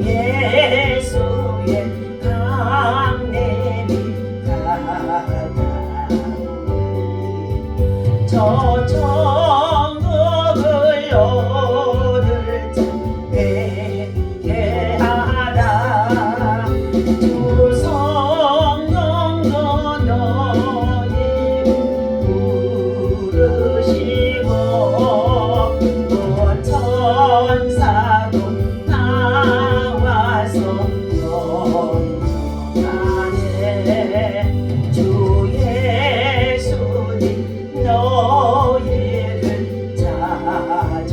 예수의 강림이 다가오니 저 천국을 얻을 자 회개하라. 주 성령도 너희 부르시고 또 천사도 나와서 영접하네. 주 예수님 너희를 찾으시네.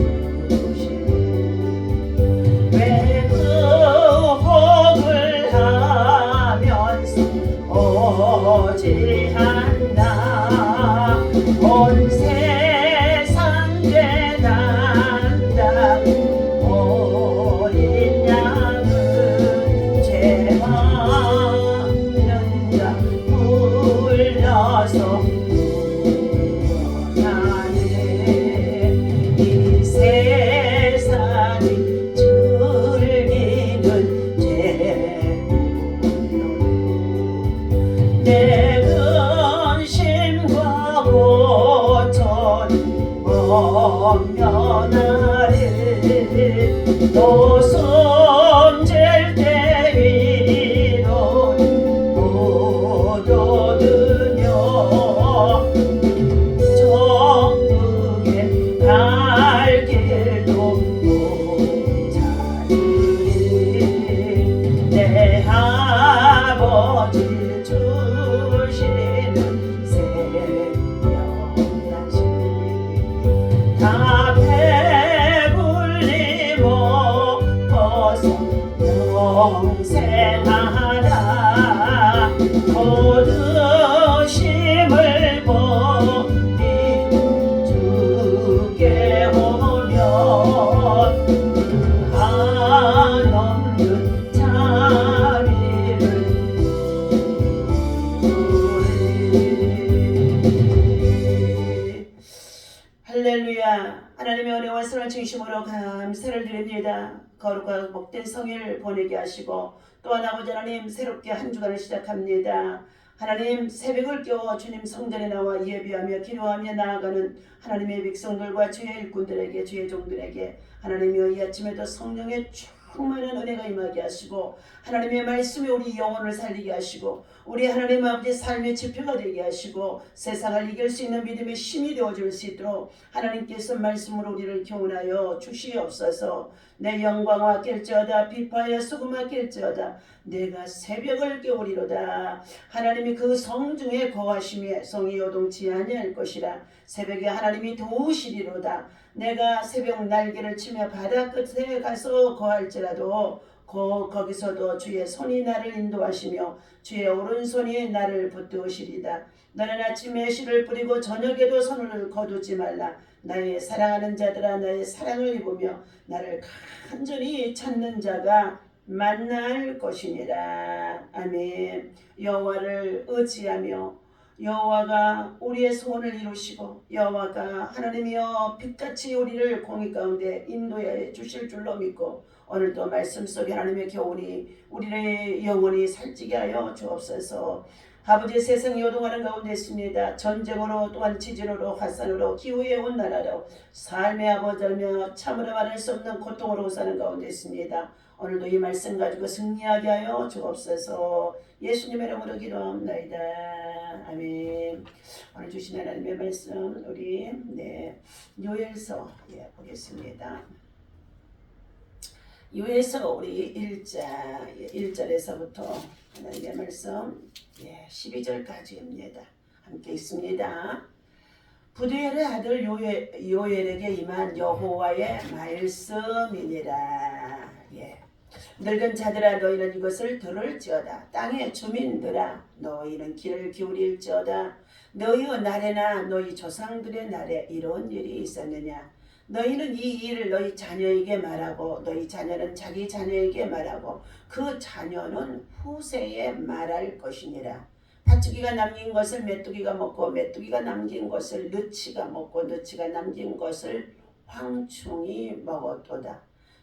왜 그 혹을 하면서 어찌한다. 온 세상 되난다. 어린 양은 죄 많은 자 불러서 구원하네. 이 세상이 즐기는 죄물로 내 근심과 고통 엄면하리. 또 숨질 때 위로 못 얻으며 천국의 갈 길도 못 찾으리. 내 아버지 주시는 생명양식 다 배불리 먹어서 영생하라. 거두심을 버리고 주께 오면 한없는 자비를 누리리. 할렐루야. 하나님의 은혜와 선을 중심으로 감사를 드립니다. 거룩하고 복된 성일 보내게 하시고 또한 아버지 하나님 새롭게 한 주간을 시작합니다. 하나님 새벽을 깨워 주님 성전에 나와 예배하며 기도하며 나아가는 하나님의 백성들과 주의 일꾼들에게 주의 종들에게 하나님이여 이 아침에도 성령의 충만한 은혜가 임하게 하시고 하나님의 말씀이 우리 영혼을 살리게 하시고 우리 하나님 아버지 삶의 지표가 되게 하시고 세상을 이길 수 있는 믿음의 힘이 되어줄 수 있도록 하나님께서 말씀으로 우리를 교훈하여 주시옵소서. 내 영광과 깰지어다 비파야 수금아 깰지어다 내가 새벽을 깨우리로다. 하나님이 그 성중에 거하심에 성이 요동치 아니할 것이라. 새벽에 하나님이 도우시리로다. 내가 새벽 날개를 치며 바다 끝에 가서 거할지라도 거기서도 주의 손이 나를 인도하시며 주의 오른손이 나를 붙드시리다. 너는 아침에 씨를 뿌리고 저녁에도 손을 거두지 말라. 나의 사랑하는 자들아 나의 사랑을 입으며 나를 간절히 찾는 자가 만날 것이니라. 아멘. 여호와를 의지하며 여호와가 우리의 소원을 이루시고 여호와가 하나님이여 빛같이 우리를 공의 가운데 인도해 주실 줄로 믿고 오늘도 말씀 속에 하나님의 교훈이 우리의 영혼이 살찌게 하여 주옵소서. 아버지 세상 요동하는 가운데 있습니다. 전쟁으로 또한 지진으로 화산으로 기후에 온 나라로 삶의 아버지며 참으로 말할 수 없는 고통으로 사는 가운데 있습니다. 오늘도 이 말씀 가지고 승리하게 하여 주옵소서. 예수님의 이름으로 기도합니다. 아멘. 오늘 주신 하나님의 말씀 우리 요엘서 보겠습니다. 요엘서 우리 1절에서부터 하나님의 말씀 12절까지입니다. 함께 있습니다. 부두엘의 아들 요엘에게 임한 여호와의 말씀이니라. 늙은 자들아 너희는 이것을 들을지어다. 땅의 주민들아 너희는 귀를 기울일지어다. 너희의 날에나 너희 조상들의 날에 이런 일이 있었느냐. 너희는 이 일을 너희 자녀에게 말하고 너희 자녀는 자기 자녀에게 말하고 그 자녀는 후세에 말할 것이니라. 팥죽이가 남긴 것을 메뚜기가 먹고 메뚜기가 남긴 것을 느치가 먹고 느치가 남긴 것을 황충이 먹었도다.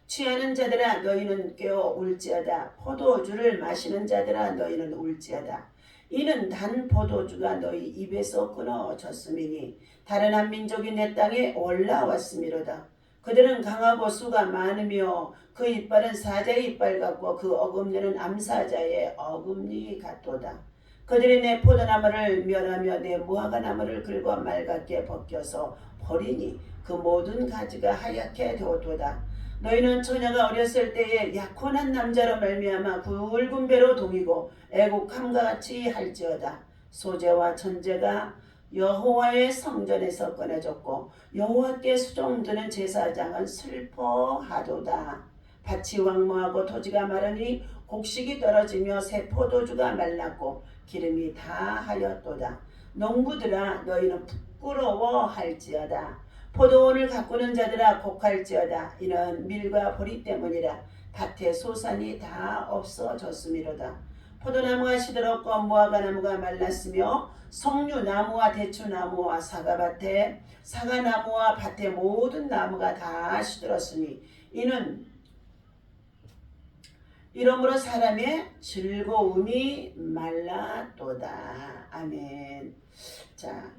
취하는 자들아 너희는 깨어 울지어다. 포도주를 마시는 자들아 너희는 울지어다. 이는 단 포도주가 너희 입에서 끊어졌음이니 다른 한 민족이 내 땅에 올라왔음이로다. 그들은 강하고 수가 많으며 그 이빨은 사자의 이빨 같고 그 어금니는 암사자의 어금니 같도다. 그들이 내 포도나무를 멸하며 내 무화과나무를 긁어 맑게 벗겨서 버리니 그 모든 가지가 하얗게 되었도다. 너희는 처녀가 어렸을 때에 약혼한 남자로 말미암아 굵은 배로 동이고 애국함과 같이 할지어다. 소재와 천재가 여호와의 성전에서 꺼내졌고 여호와께 수종드는 제사장은 슬퍼하도다. 밭이 왕모하고 토지가 마르니 곡식이 떨어지며 새 포도주가 말랐고 기름이 다하였도다. 농부들아 너희는 부끄러워할지어다. 포도원을 가꾸는 자들아 곡할지어다. 이는 밀과 보리 때문이라. 밭에 소산이 다 없어졌음이로다. 포도나무가 시들었고 무화과나무가 말랐으며 석류나무와 대추나무와 사과밭에 사과나무와 밭의 모든 나무가 다 시들었으니 이러므로 사람의 즐거움이 말랐도다. 아멘. 자,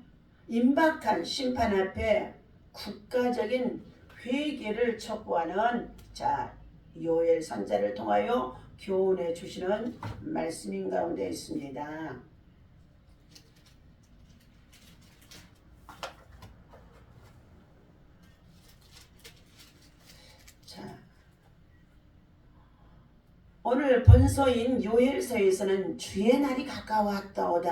임박한 심판 앞에 국가적인 회개를 촉구하는 요엘 선자를 통하여 교훈해 주시는 말씀인 가운데 있습니다. 오늘 본서인 요엘서에서는 주의 날이 가까웠다오다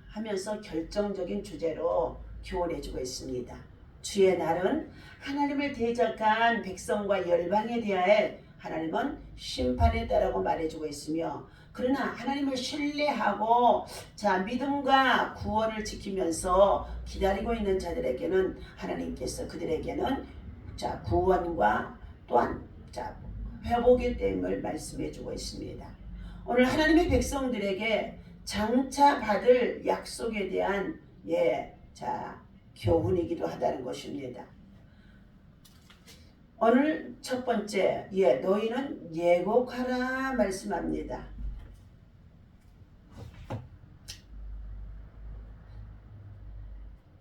하면서 결정적인 주제로 교훈해주고 있습니다. 주의 날은 하나님을 대적한 백성과 열방에 대하여 하나님은 심판에 따라고 말해주고 있으며, 그러나 하나님을 신뢰하고 믿음과 구원을 지키면서 기다리고 있는 자들에게는 하나님께서 그들에게는 구원과 또한 회복의 때임을 말씀해주고 있습니다. 오늘 하나님의 백성들에게 장차 받을 약속에 대한 교훈이기도 하다는 것입니다. 오늘 첫 번째, 너희는 예곡하라 말씀합니다.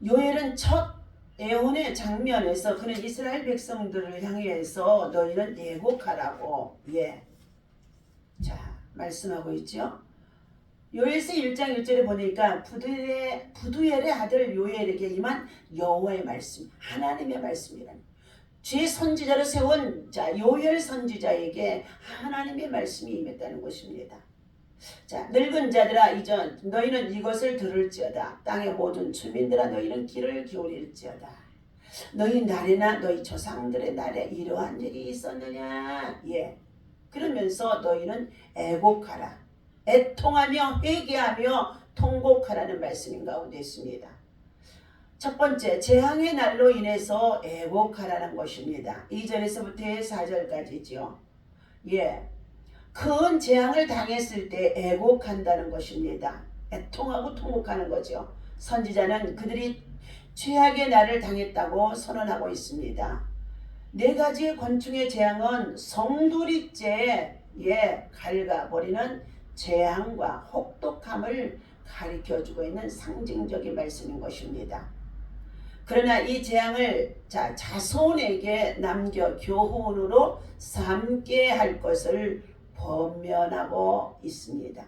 요엘은 첫 예언의 장면에서 그는 이스라엘 백성들을 향해서 너희는 예곡하라고 말씀하고 있죠. 요엘서 1장 1절에 보니까 부두엘의 아들 요엘에게 임한 여호와의 말씀, 하나님의 말씀이라는 제 선지자로 세운 요엘 선지자에게 하나님의 말씀이 임했다는 것입니다. 늙은 자들아 너희는 이것을 들을지어다. 땅의 모든 주민들아 너희는 귀를 기울일지어다. 너희 날에나 너희 조상들의 날에 이러한 일이 있었느냐. 그러면서 너희는 애곡하라. 애통하며 회개하며 통곡하라는 말씀인 가운데 있습니다. 첫 번째, 재앙의 날로 인해서 애곡하라는 것입니다. 2절에서부터 4절까지죠. 큰 재앙을 당했을 때 애곡한다는 것입니다. 애통하고 통곡하는 거죠. 선지자는 그들이 최악의 날을 당했다고 선언하고 있습니다. 4가지의 곤충의 재앙은 송두리째 갉아버리는 재앙과 혹독함을 가리켜주고 있는 상징적인 말씀인 것입니다. 그러나 이 재앙을 자손에게 남겨 교훈으로 삼게 할 것을 권면하고 있습니다.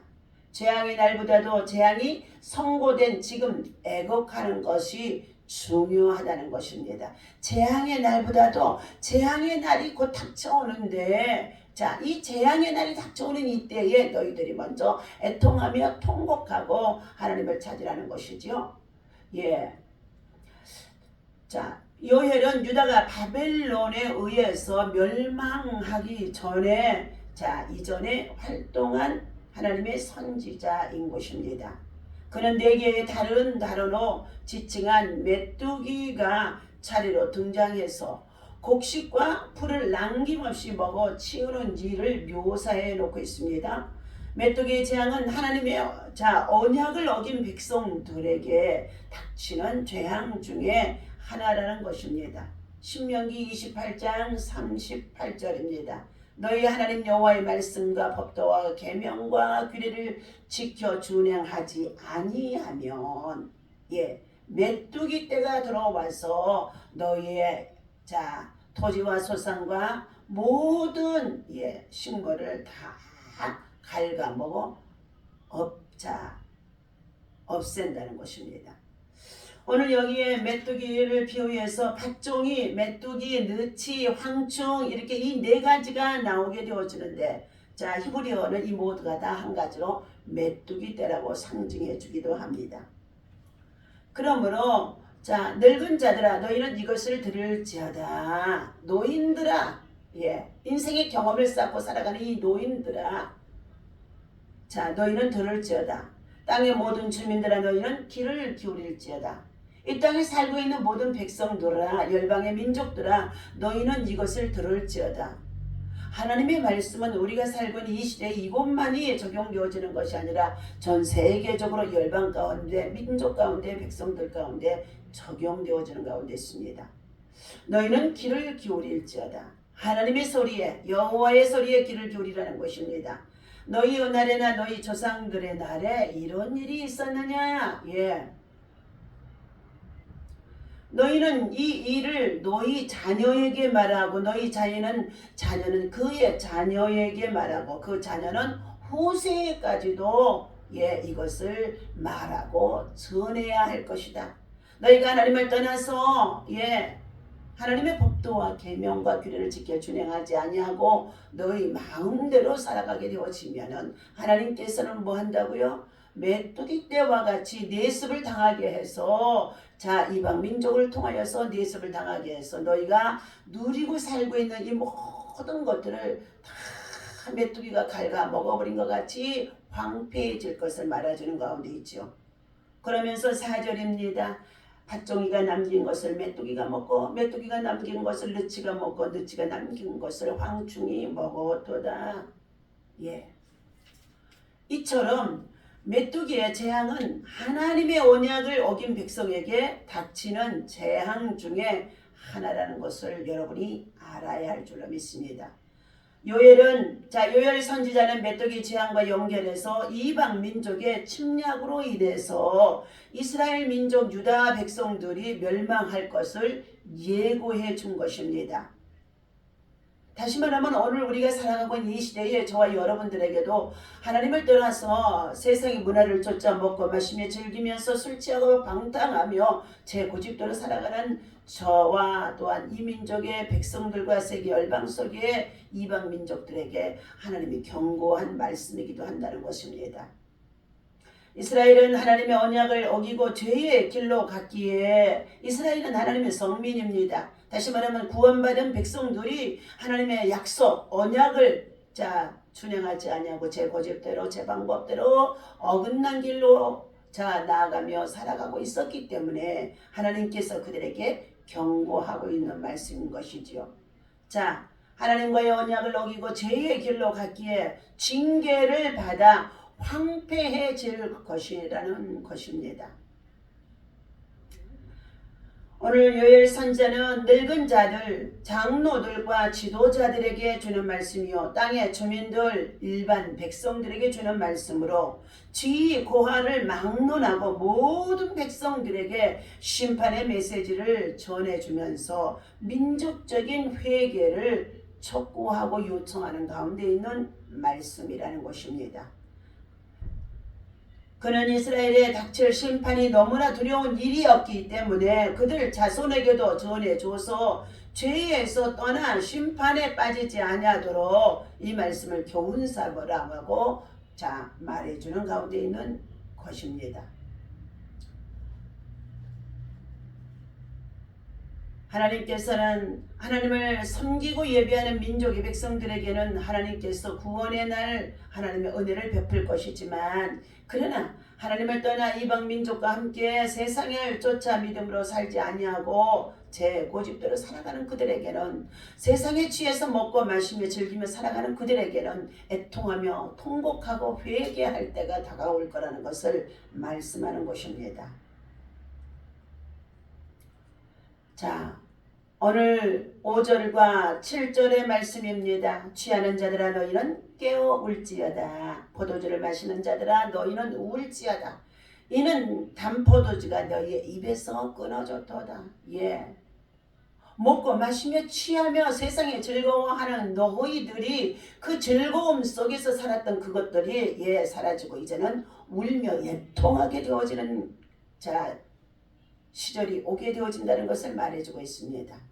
재앙의 날보다도 재앙이 선고된 지금 애곡하는 것이 중요하다는 것입니다. 재앙의 날보다도 재앙의 날이 곧 닥쳐오는데 이 재앙의 날이 닥쳐오는 이때에 너희들이 먼저 애통하며 통곡하고 하나님을 찾으라는 것이죠. 요엘은 유다가 바벨론에 의해서 멸망하기 전에 이전에 활동한 하나님의 선지자인 것입니다. 그는 4개의 다른 단어로 지칭한 메뚜기가 차례로 등장해서 곡식과 풀을 남김없이 먹어 치우는 일을 묘사해 놓고 있습니다. 메뚜기의 재앙은 하나님의 언약을 어긴 백성들에게 닥치는 재앙 중에 하나라는 것입니다. 신명기 28장 38절입니다. 너희 하나님 여호와의 말씀과 법도와 계명과 규례를 지켜 준행하지 아니하면 메뚜기 때가 들어와서 너희의 토지와 소산과 모든 식물을 다 갉아먹어 없앤다는 것입니다. 오늘 여기에 메뚜기를 비유해서 팥종이, 메뚜기, 느치, 황충 이렇게 이 네 가지가 나오게 되어지는데 히브리어는 이 모두가 다 한 가지로 메뚜기 떼라고 상징해 주기도 합니다. 그러므로 늙은 자들아 너희는 이것을 들을지어다. 노인들아 인생의 경험을 쌓고 살아가는 이 노인들아 너희는 들을지어다. 땅의 모든 주민들아 너희는 귀를 기울일지어다. 이 땅에 살고 있는 모든 백성들아 열방의 민족들아 너희는 이것을 들을지어다. 하나님의 말씀은 우리가 살고 있는 이 시대에 이곳만이 적용되어지는 것이 아니라 전 세계적으로 열방 가운데 민족 가운데 백성들 가운데 적용되어지는 가운데 있습니다. 너희는 귀를 기울일지어다. 하나님의 소리에 여호와의 소리에 귀를 기울이라는 것입니다. 너희의 날에나 너희 조상들의 날에 이런 일이 있었느냐? 너희는 이 일을 너희 자녀에게 말하고 너희 자녀는 그의 자녀에게 말하고 그 자녀는 후세까지도 이것을 말하고 전해야 할 것이다. 너희가 하나님을 떠나서 하나님의 법도와 계명과 규례를 지켜 준행하지 아니하고 너희 마음대로 살아가게 되어지면은 하나님께서는 뭐 한다고요? 메뚜기 떼와 같이 내습을 당하게 해서 이방 민족을 통하여서 내습을 당하게 해서 너희가 누리고 살고 있는 이 모든 것들을 다 메뚜기가 갉아 먹어버린 것 같이 황폐해질 것을 말해주는 가운데 있죠. 그러면서 4절입니다. 팥종이가 남긴 것을 메뚜기가 먹고 메뚜기가 남긴 것을 느치가 먹고 느치가 남긴 것을 황충이 먹었도다. 이처럼 메뚜기의 재앙은 하나님의 언약을 어긴 백성에게 닥치는 재앙 중에 하나라는 것을 여러분이 알아야 할 줄로 믿습니다. 요엘 선지자는 메뚜기 재앙과 연결해서 이방 민족의 침략으로 인해서 이스라엘 민족 유다 백성들이 멸망할 것을 예고해 준 것입니다. 다시 말하면 오늘 우리가 살아가고 있는 이 시대에 저와 여러분들에게도 하나님을 떠나서 세상의 문화를 쫓아 먹고 마시며 즐기면서 술 취하고 방탕하며 제 고집대로 살아가는 저와 또한 이 민족의 백성들과 세계 열방 속의 이방 민족들에게 하나님이 경고한 말씀이기도 한다는 것입니다. 이스라엘은 하나님의 언약을 어기고 죄의 길로 갔기에 이스라엘은 하나님의 성민입니다. 다시 말하면 구원받은 백성들이 하나님의 약속, 언약을 준행하지 아니하고 제 고집대로 제 방법대로 어긋난 길로 나아가며 살아가고 있었기 때문에 하나님께서 그들에게 경고하고 있는 말씀인 것이지요. 하나님과의 언약을 어기고 죄의 길로 갔기에 징계를 받아 황폐해질 것이라는 것입니다. 오늘 요엘 선지자는 늙은 자들, 장로들과 지도자들에게 주는 말씀이요 땅의 주민들, 일반 백성들에게 주는 말씀으로 지위 고하를 막론하고 모든 백성들에게 심판의 메시지를 전해주면서 민족적인 회개를 촉구하고 요청하는 가운데 있는 말씀이라는 것입니다. 그는 이스라엘에 닥칠 심판이 너무나 두려운 일이었기 때문에 그들 자손에게도 전해줘서 죄에서 떠나 심판에 빠지지 아니하도록 이 말씀을 교훈사라고 말해주는 가운데 있는 것입니다. 하나님께서는 하나님을 섬기고 예배하는 민족의 백성들에게는 하나님께서 구원의 날 하나님의 은혜를 베풀 것이지만 그러나 하나님을 떠나 이방 민족과 함께 세상을 쫓아 믿음으로 살지 아니하고 제 고집대로 살아가는 그들에게는 세상에 취해서 먹고 마시며 즐기며 살아가는 그들에게는 애통하며 통곡하고 회개할 때가 다가올 거라는 것을 말씀하는 것입니다. 오늘 5절과 7절의 말씀입니다. 취하는 자들아 너희는 깨어 울지어다. 포도주를 마시는 자들아 너희는 울지어다. 이는 단포도주가 너희의 입에서 끊어졌도다. 예. 먹고 마시며 취하며 세상에 즐거워하는 너희들이 그 즐거움 속에서 살았던 그것들이 사라지고 이제는 울며 애통하게 되어지는 시절이 오게 되어진다는 것을 말해주고 있습니다.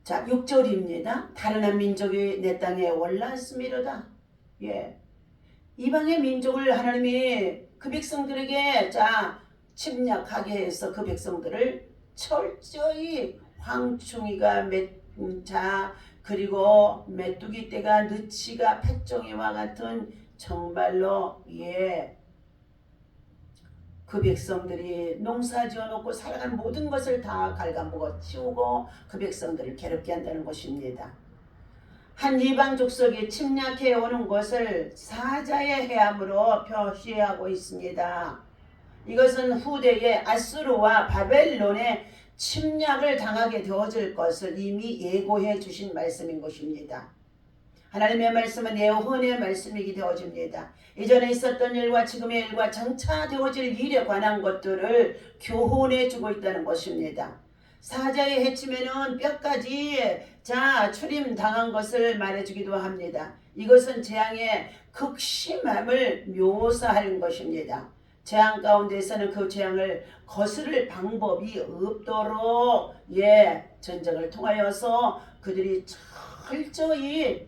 자, 6절입니다. 다른 한 민족이 내 땅에 올라왔음이로다. 예. 이방의 민족을 하나님이 그 백성들에게 침략하게 해서 그 백성들을 철저히 황충이가 그리고 메뚜기 떼가 느치가 팥종이와 같은 정말로 그 백성들이 농사 지어놓고 살아간 모든 것을 다 갉아먹어 치우고 그 백성들을 괴롭게 한다는 것입니다. 한 이방 족속이 침략해 오는 것을 사자의 해함으로 표시하고 있습니다. 이것은 후대에 아수르와 바벨론의 침략을 당하게 되어질 것을 이미 예고해 주신 말씀인 것입니다. 하나님의 말씀은 예언의 말씀이기 되어집니다. 이전에 있었던 일과 지금의 일과 장차 되어질 일에 관한 것들을 교훈해 주고 있다는 것입니다. 사자의 해침에는 뼈까지 출임 당한 것을 말해주기도 합니다. 이것은 재앙의 극심함을 묘사하는 것입니다. 재앙 가운데서는 그 재앙을 거스를 방법이 없도록 전쟁을 통하여서 그들이 철저히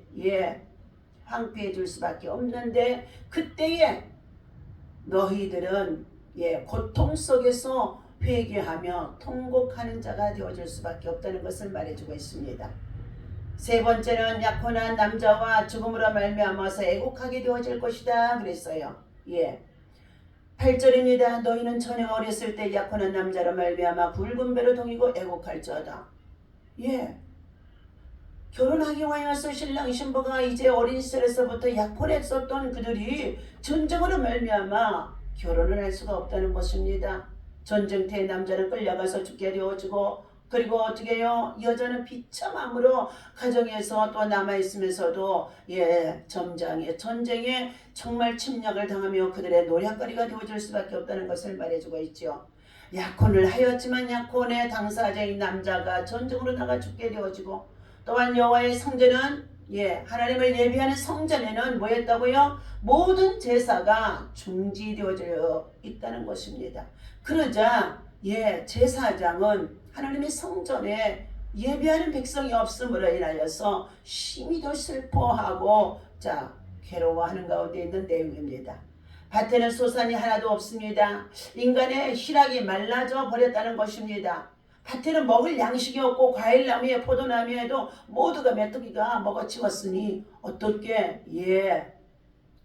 황폐해 줄 수밖에 없는데 그때에 너희들은 고통 속에서 회개하며 통곡하는 자가 되어줄 수밖에 없다는 것을 말해주고 있습니다. 세 번째는 약혼한 남자와 죽음으로 말미암아서 애곡하게 되어질 것이다 그랬어요. 8절입니다. 너희는 전에 어렸을 때 약혼한 남자로 말미암아 굵은 배로 동이고 애곡할지어다. 결혼하기 와서 신랑 신부가 이제 어린 시절에서부터 약혼했었던 그들이 전쟁으로 말미암아 결혼을 할 수가 없다는 것입니다. 전쟁터에 남자는 끌려가서 죽게 되어지고 그리고 어떻게 해요? 여자는 비참함으로 가정에서 또 남아있으면서도 전쟁에 정말 침략을 당하며 그들의 노략거리가 되어줄 수밖에 없다는 것을 말해주고 있죠. 약혼을 하였지만 약혼의 당사자인 남자가 전쟁으로 나가 죽게 되어지고 또한 여호와의 성전은 하나님을 예비하는 성전에는 뭐였다고요? 모든 제사가 중지되어져 있다는 것입니다. 그러자 제사장은 하나님의 성전에 예비하는 백성이 없음으로 인하여서 심히 더 슬퍼하고 괴로워하는 가운데 있는 내용입니다. 밭에는 소산이 하나도 없습니다. 인간의 희락이 말라져 버렸다는 것입니다. 밭에는 먹을 양식이 없고 과일나무에 포도나무에도 모두가 메뚜기가 먹어치웠으니 어떻게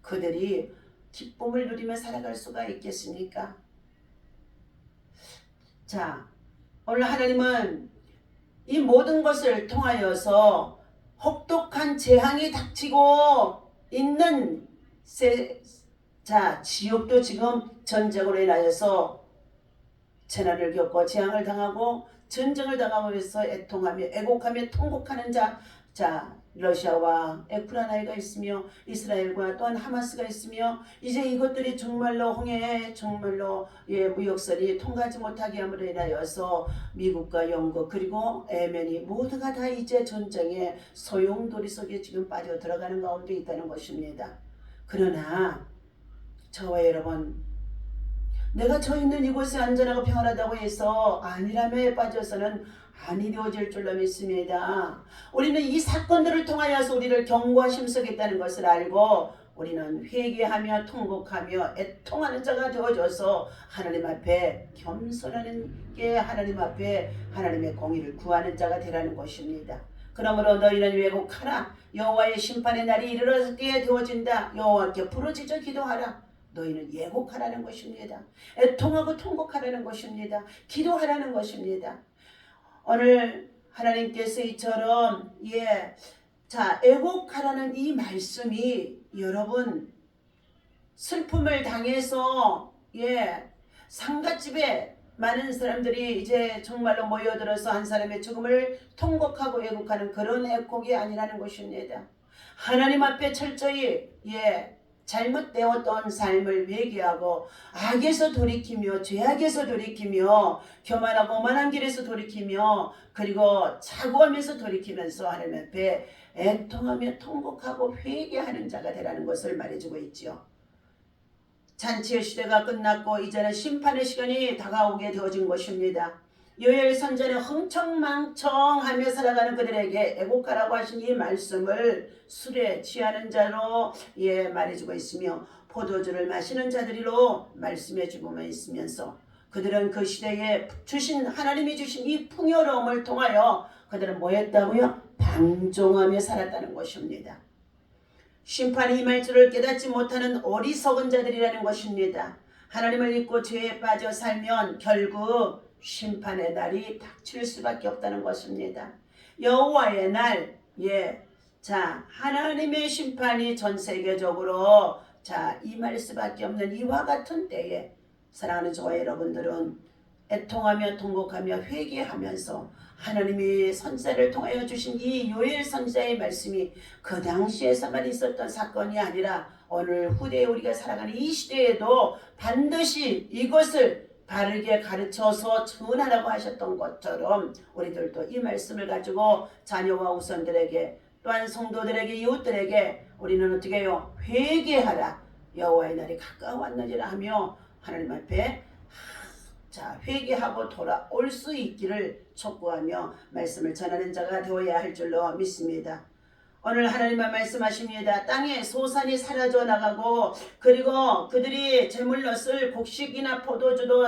그들이 기쁨을 누리며 살아갈 수가 있겠습니까? 오늘 하나님은 이 모든 것을 통하여서 혹독한 재앙이 닥치고 있는 지옥도 지금 전쟁으로 인하여서 재난을 겪고 재앙을 당하고 전쟁을 당하고 해서 애통하며 애곡하며 통곡하는 러시아와 우크라이나가 있으며 이스라엘과 또한 하마스가 있으며 이제 이것들이 정말로 홍해에 정말로 무역선이 통과하지 못하게 함으로 인하여서 미국과 영국 그리고 예멘이 모두가 다 이제 전쟁의 소용돌이 속에 지금 빠져 들어가는 가운데 있다는 것입니다. 그러나 저와 여러분, 내가 저 있는 이곳이 안전하고 평안하다고 해서 아니라며에 빠져서는 아니 되어질 줄로 믿습니다. 우리는 이 사건들을 통하여서 우리를 경고와 심석했다는 것을 알고 우리는 회개하며 통곡하며 애통하는 자가 되어져서 하나님 앞에 겸손하는 게 하나님 앞에 하나님의 공의를 구하는 자가 되라는 것입니다. 그러므로 너희는 왜곡하라. 여호와의 심판의 날이 이르게 되어진다. 여호와께 부르짖어 기도하라. 너희는 예곡하라는 것입니다. 애통하고 통곡하라는 것입니다. 기도하라는 것입니다. 오늘 하나님께서 이처럼 애곡하라는 이 말씀이 여러분 슬픔을 당해서 상갓집에 많은 사람들이 이제 정말로 모여들어서 한 사람의 죽음을 통곡하고 애국하는 그런 애곡이 아니라는 것입니다. 하나님 앞에 철저히 잘못되었던 삶을 회개하고 악에서 돌이키며 죄악에서 돌이키며 교만하고 오만한 길에서 돌이키며 그리고 자고하면서 돌이키면서 하나님 앞에 애통하며 통곡하고 회개하는 자가 되라는 것을 말해주고 있지요. 잔치의 시대가 끝났고 이제는 심판의 시간이 다가오게 되어진 것입니다. 요엘 선지자는 흥청망청하며 살아가는 그들에게 애곡하라고 하신 이 말씀을 술에 취하는 자로 말해주고 있으며 포도주를 마시는 자들이로 말씀해주고 있으면서 그들은 그 시대에 하나님이 주신 이 풍요로움을 통하여 그들은 뭐 했다고요? 방종하며 살았다는 것입니다. 심판이 임할 줄을 깨닫지 못하는 어리석은 자들이라는 것입니다. 하나님을 잊고 죄에 빠져 살면 결국 심판의 날이 닥칠 수밖에 없다는 것입니다. 여호와의 날, 하나님의 심판이 전 세계적으로 임할 수밖에 없는 이와 같은 때에 사랑하는 저와 여러분들은 애통하며 통곡하며 회개하면서 하나님이 선지자를 통하여 주신 이 요엘 선지자의 말씀이 그 당시에서만 있었던 사건이 아니라 오늘 후대에 우리가 살아가는 이 시대에도 반드시 이것을 바르게 가르쳐서 전하라고 하셨던 것처럼 우리들도 이 말씀을 가지고 자녀와 후손들에게 또한 성도들에게 이웃들에게 우리는 어떻게 해요? 회개하라. 여호와의 날이 가까웠느니라 하며 하나님 앞에 회개하고 돌아올 수 있기를 촉구하며 말씀을 전하는 자가 되어야 할 줄로 믿습니다. 오늘 하나님은 말씀하십니다. 땅에 소산이 사라져 나가고 그리고 그들이 제물로 쓸 곡식이나 포도주도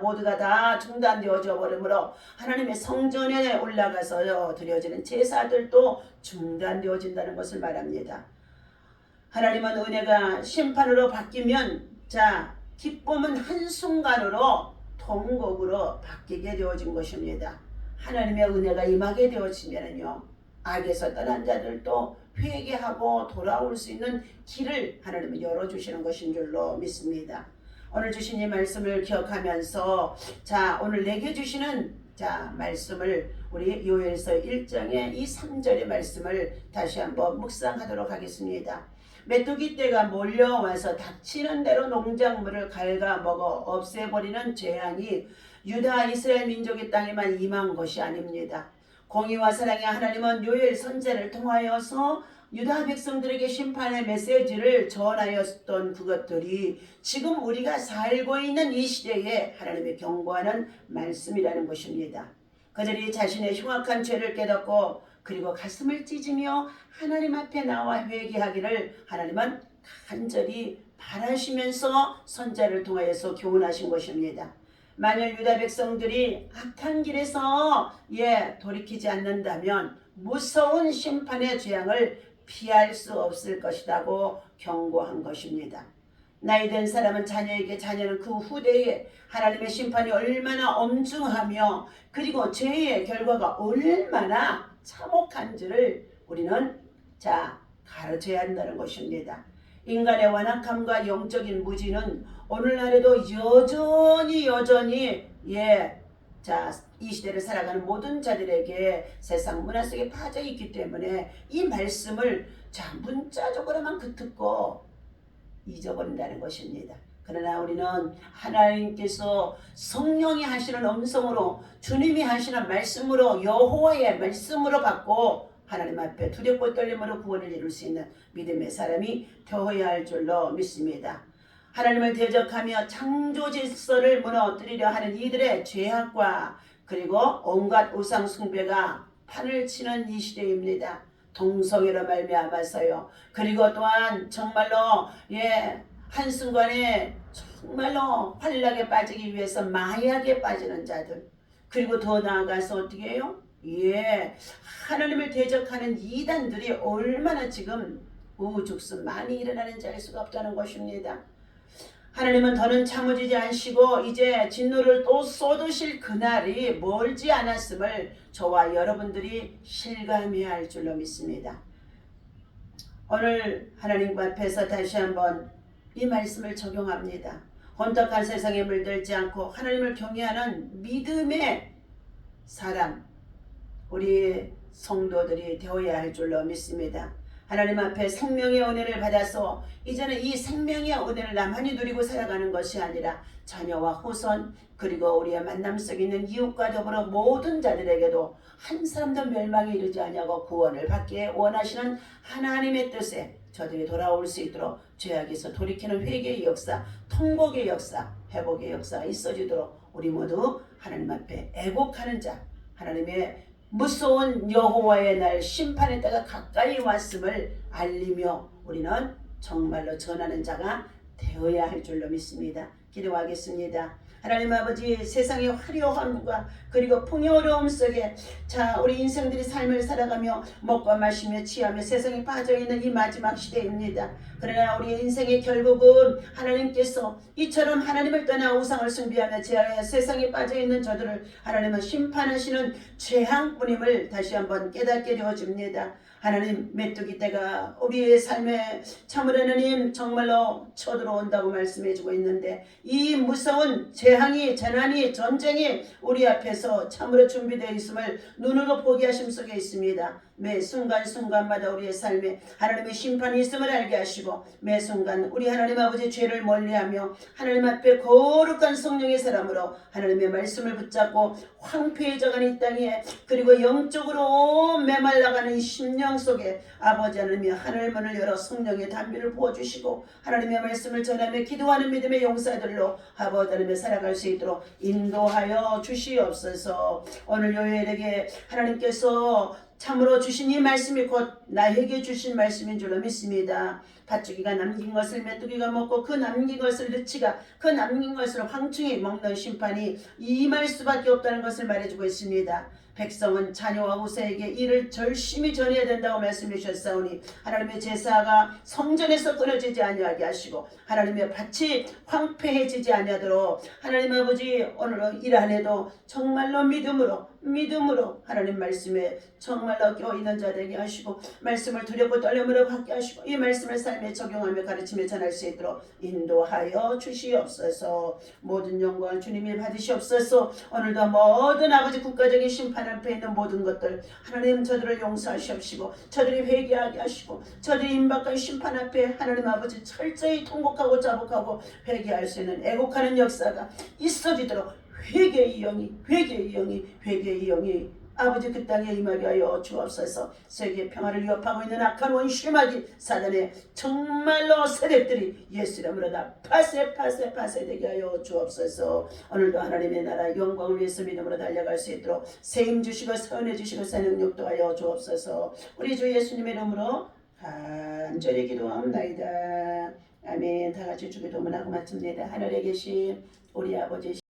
모두가 다 중단되어져 버리므로 하나님의 성전에 올라가서 드려지는 제사들도 중단되어진다는 것을 말합니다. 하나님은 은혜가 심판으로 바뀌면 기쁨은 한순간으로 통곡으로 바뀌게 되어진 것입니다. 하나님의 은혜가 임하게 되어지면요, 악에서 떠난 자들도 회개하고 돌아올 수 있는 길을 하나님은 열어주시는 것인 줄로 믿습니다. 오늘 주신 이 말씀을 기억하면서 오늘 내게 주시는 말씀을 우리 요엘서 1장의 이 3절의 말씀을 다시 한번 묵상하도록 하겠습니다. 메뚜기 떼가 몰려와서 닥치는 대로 농작물을 갉아먹어 없애버리는 재앙이 유다 이스라엘 민족의 땅에만 임한 것이 아닙니다. 공의와 사랑의 하나님은 요엘 선지자를 통하여서 유다 백성들에게 심판의 메시지를 전하였던 그것들이 지금 우리가 살고 있는 이 시대에 하나님의 경고하는 말씀이라는 것입니다. 그들이 자신의 흉악한 죄를 깨닫고 그리고 가슴을 찢으며 하나님 앞에 나와 회개하기를 하나님은 간절히 바라시면서 선지자를 통하여서 교훈하신 것입니다. 만일 유다 백성들이 악한 길에서 돌이키지 않는다면 무서운 심판의 재앙을 피할 수 없을 것이라고 경고한 것입니다. 나이든 사람은 자녀에게, 자녀는 그 후대에 하나님의 심판이 얼마나 엄중하며 그리고 죄의 결과가 얼마나 참혹한지를 우리는 가르쳐야 한다는 것입니다. 인간의 완악함과 영적인 무지는 오늘날에도 여전히 이 시대를 살아가는 모든 자들에게 세상 문화 속에 빠져 있기 때문에 이 말씀을 문자적으로만 듣고 잊어버린다는 것입니다. 그러나 우리는 하나님께서 성령이 하시는 음성으로, 주님이 하시는 말씀으로, 여호와의 말씀으로 받고 하나님 앞에 두렵고 떨림으로 구원을 이룰 수 있는 믿음의 사람이 되어야 할 줄로 믿습니다. 하나님을 대적하며 창조 질서를 무너뜨리려 하는 이들의 죄악과 그리고 온갖 우상 숭배가 판을 치는 이 시대입니다. 동성애로 말미암아서요. 그리고 또한 정말로 한순간에 정말로 환락에 빠지기 위해서 마약에 빠지는 자들, 그리고 더 나아가서 어떻게 해요? 하나님을 대적하는 이단들이 얼마나 지금 우죽순 많이 일어나는지 알 수가 없다는 것입니다. 하나님은 더는 참으시지 않으시고 이제 진노를 또 쏟으실 그날이 멀지 않았음을 저와 여러분들이 실감해야 할 줄로 믿습니다. 오늘 하나님 앞에서 다시 한번 이 말씀을 적용합니다. 혼탁한 세상에 물들지 않고 하나님을 경외하는 믿음의 사람, 우리 성도들이 되어야 할 줄로 믿습니다. 하나님 앞에 생명의 은혜를 받아서 이제는 이 생명의 은혜를 나만이 누리고 살아가는 것이 아니라 자녀와 후손 그리고 우리의 만남 속에 있는 이웃과 더불어 모든 자들에게도 한 사람도 멸망에 이르지 아니하고 구원을 받기에 원하시는 하나님의 뜻에 저들이 돌아올 수 있도록 죄악에서 돌이키는 회개의 역사, 통곡의 역사, 회복의 역사가 있어지도록 우리 모두 하나님 앞에 애곡하는 자, 하나님의 무서운 여호와의 날 심판의 때가 가까이 왔음을 알리며 우리는 정말로 전하는 자가 되어야 할 줄로 믿습니다. 기도하겠습니다. 하나님 아버지, 세상의 화려함과 그리고 풍요로움 속에 우리 인생들이 삶을 살아가며 먹고 마시며 취하며 세상에 빠져있는 이 마지막 시대입니다. 그러나 우리의 인생의 결국은 하나님께서 이처럼 하나님을 떠나 우상을 숭배하며 세상에 빠져있는 저들을 하나님은 심판하시는 재앙뿐임을 다시 한번 깨닫게 되어줍니다. 하나님, 메뚜기 떼가 우리의 삶에 참으로 하나님 정말로 쳐들어온다고 말씀해주고 있는데 이 무서운 재앙이, 재난이, 전쟁이 우리 앞에서 참으로 준비되어 있음을 눈으로 보게 하심 속에 있습니다. 매 순간순간마다 우리의 삶에 하나님의 심판이 있음을 알게 하시고 매 순간 우리 하나님 아버지 죄를 멀리하며 하나님 앞에 거룩한 성령의 사람으로 하나님의 말씀을 붙잡고 황폐해져가는 이 땅에 그리고 영적으로 메말라가는 이 심령 속에 아버지 하나님이 하늘문을 열어 성령의 담비를 부어주시고 하나님의 말씀을 전하며 기도하는 믿음의 용사들로 아버지 하나님의 살아갈 수 있도록 인도하여 주시옵소서. 오늘 요엘에게 하나님께서 참으로 주신 이 말씀이 곧 나에게 주신 말씀인 줄로 믿습니다. 팥죽이가 남긴 것을 메뚜기가 먹고 그 남긴 것을 느치가 그 남긴 것을 황충이 먹는 심판이 임할 수밖에 없다는 것을 말해주고 있습니다. 백성은 자녀와 후세에게 이를 절심히 전해야 된다고 말씀해 주셨사오니 하나님의 제사가 성전에서 끊어지지 아니하게 하시고 하나님의 밭이 황폐해지지 아니하도록 하나님 아버지 오늘 일 안에도 정말로 믿음으로 하나님 말씀에 정말로 껴있는 자 되게 하시고 말씀을 두렵고 떨림으로 받게 하시고 이 말씀을 삶에 적용하며 가르치며 전할 수 있도록 인도하여 주시옵소서. 모든 영광을 주님이 받으시옵소서. 오늘도 모든 아버지 국가적인 심판 앞에 있는 모든 것들 하나님 저들을 용서하시옵시고 저들이 회개하게 하시고 저들이 임박한 심판 앞에 하나님 아버지 철저히 통곡하고 자복하고 회개할 수 있는 애곡하는 역사가 있어지도록 회개의 영이 아버지 그 땅에 임하게 하여 주옵소서. 세계 평화를 위협하고 있는 악한 원심하기 사단의 정말로 세력들이 예수 이름으로 다 파쇄되게 하여 주옵소서. 오늘도 하나님의 나라 영광을 위해서 믿음으로 달려갈 수 있도록 세임 주시고 선해 주시고 사능력도 하여 주옵소서. 우리 주 예수님의 이름으로 간절히 기도합나이다. 아멘. 다같이 주기도문하고 마칩니다. 하늘에 계신 우리 아버지